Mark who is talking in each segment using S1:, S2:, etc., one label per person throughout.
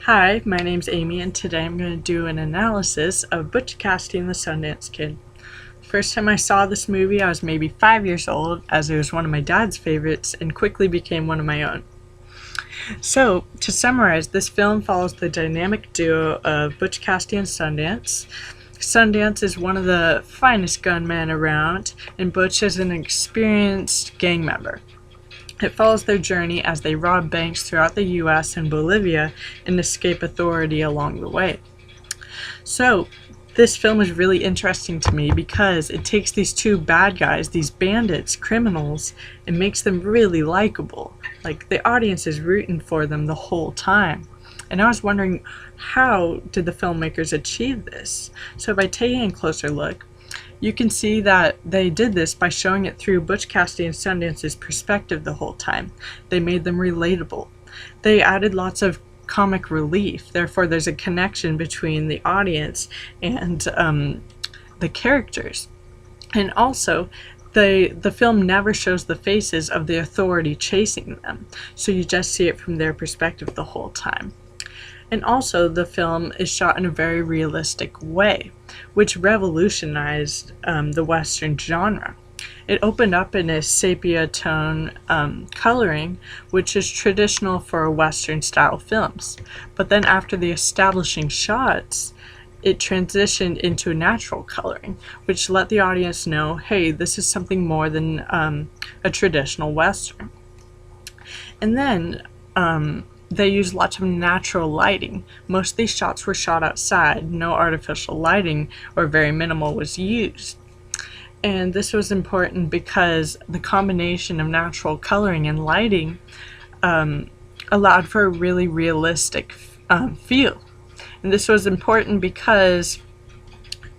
S1: Hi, my name's Amy, and today I'm going to do an analysis of Butch, Cassidy and the Sundance Kid. First time I saw this movie, I was maybe 5 years old, as it was one of my dad's favorites and quickly became one of my own. So, to summarize, this film follows the dynamic duo of Butch, Cassidy and Sundance. Sundance is one of the finest gunmen around, and Butch is an experienced gang member. It follows their journey as they rob banks throughout the US and Bolivia and escape authority along the way. So, this film is really interesting to me because it takes these two bad guys, these bandits, criminals, and makes them really likable. Like, the audience is rooting for them the whole time. And I was wondering, how did the filmmakers achieve this? So by taking a closer look, you can see that they did this by showing it through Butch Cassidy and Sundance's perspective the whole time. They made them relatable. They added lots of comic relief. Therefore, there's a connection between the audience and the characters. And also, the film never shows the faces of the authority chasing them. So you just see it from their perspective the whole time. And also, the film is shot in a very realistic way, which revolutionized the Western genre. It opened up in a sepia tone coloring, which is traditional for Western style films. But then after the establishing shots, it transitioned into natural coloring, which let the audience know, hey, this is something more than a traditional Western. And then they used lots of natural lighting. Most of these shots were shot outside. No artificial lighting or very minimal was used. And this was important because the combination of natural coloring and lighting allowed for a really realistic feel. And this was important because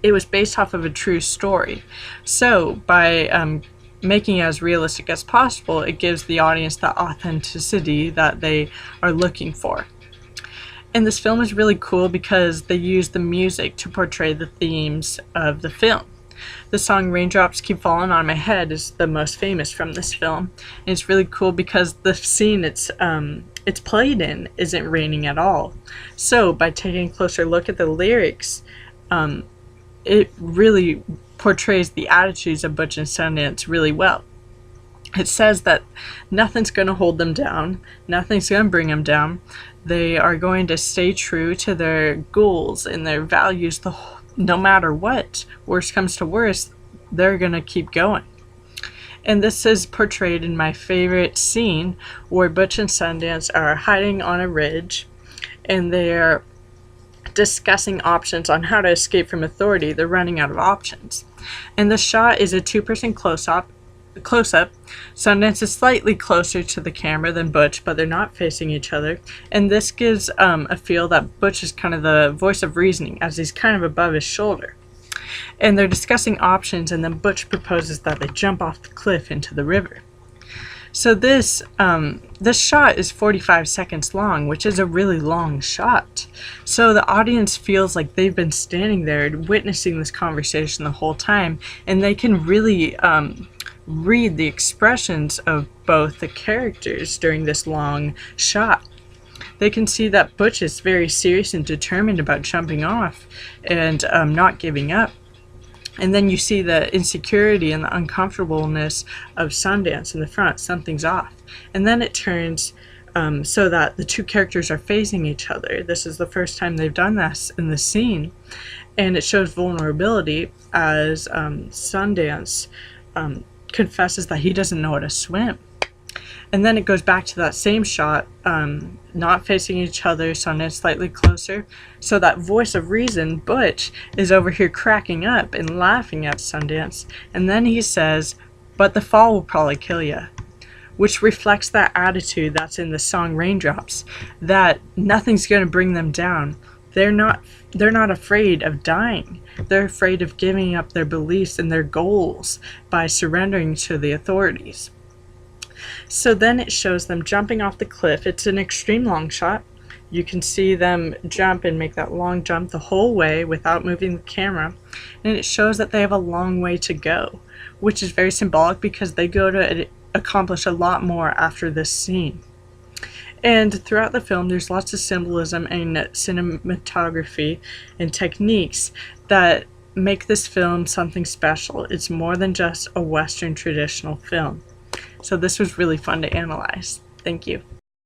S1: it was based off of a true story. So by making it as realistic as possible, it gives the audience the authenticity that they are looking for. And this film is really cool because they use the music to portray the themes of the film. The song Raindrops Keep Falling on My Head is the most famous from this film. And it's really cool because the scene it's played in isn't raining at all. So by taking a closer look at the lyrics, it really portrays the attitudes of Butch and Sundance really well. It says that nothing's going to hold them down, nothing's going to bring them down. They are going to stay true to their goals and their values no matter what. Worst comes to worst, they're going to keep going. And this is portrayed in my favorite scene where Butch and Sundance are hiding on a ridge and they're discussing options on how to escape from authority. They're running out of options. And the shot is a two-person close-up. Sundance is slightly closer to the camera than Butch, but they're not facing each other. And this gives a feel that Butch is kind of the voice of reasoning, as he's kind of above his shoulder. And they're discussing options, and then Butch proposes that they jump off the cliff into the river. So this shot is 45 seconds long, which is a really long shot. So the audience feels like they've been standing there witnessing this conversation the whole time, and they can really read the expressions of both the characters during this long shot. They can see that Butch is very serious and determined about jumping off and not giving up. And then you see the insecurity and the uncomfortableness of Sundance in the front. Something's off. And then it turns so that the two characters are facing each other. This is the first time they've done this in the scene. And it shows vulnerability as Sundance confesses that he doesn't know how to swim. And then it goes back to that same shot, not facing each other, Sundance slightly closer. So that voice of reason, Butch, is over here cracking up and laughing at Sundance. And then he says, "But the fall will probably kill you," which reflects that attitude that's in the song Raindrops, that nothing's going to bring them down. They're not afraid of dying. They're afraid of giving up their beliefs and their goals by surrendering to the authorities. So then it shows them jumping off the cliff. It's an extreme long shot. You can see them jump and make that long jump the whole way without moving the camera. And it shows that they have a long way to go, which is very symbolic because they go to accomplish a lot more after this scene. And throughout the film, there's lots of symbolism and cinematography and techniques that make this film something special. It's more than just a Western traditional film. So this was really fun to analyze. Thank you.